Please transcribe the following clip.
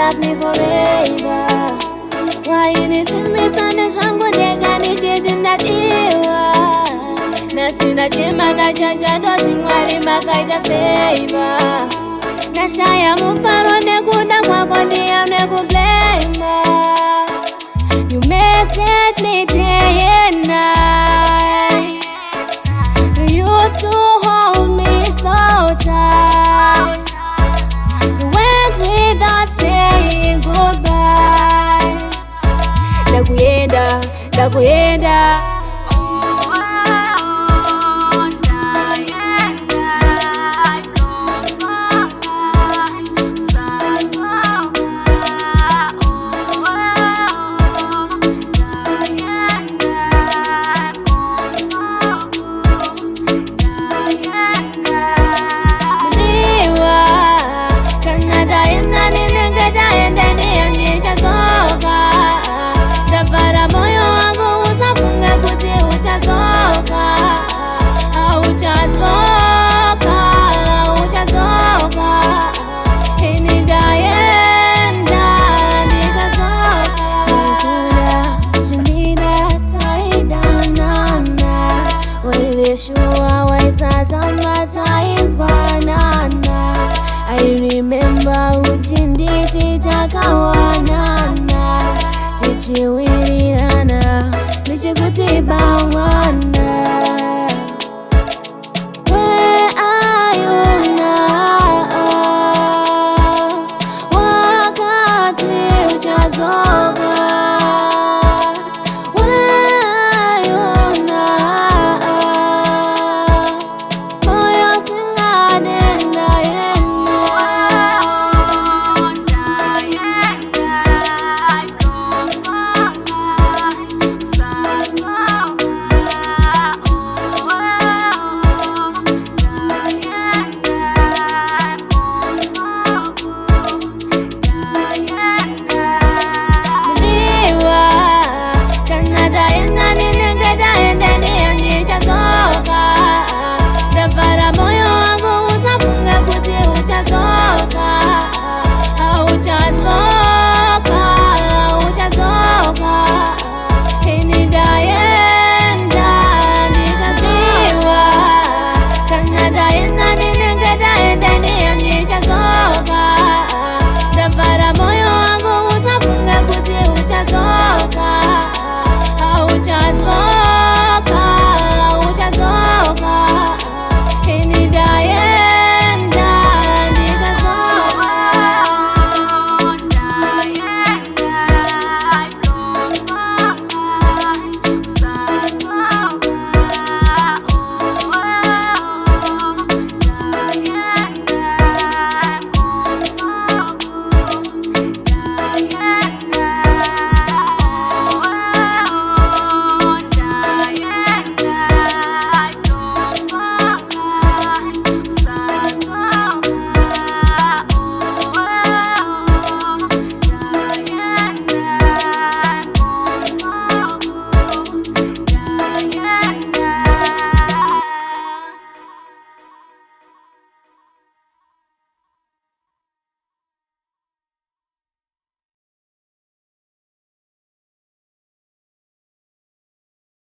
love me forever. Why you listen me sana shangu dega ni chezi mnadiwa. Na sina chema na janja ndo singwari makaita favor. Na shaya mufaro nekunda mwako ndiya nekublame. You messed me day and night. You used to hold me so tight. You went without saying goodbye. Nakuyenda, nakuyenda. I remember uchinditi takawanana tichiwirirana nichikuti bangwana.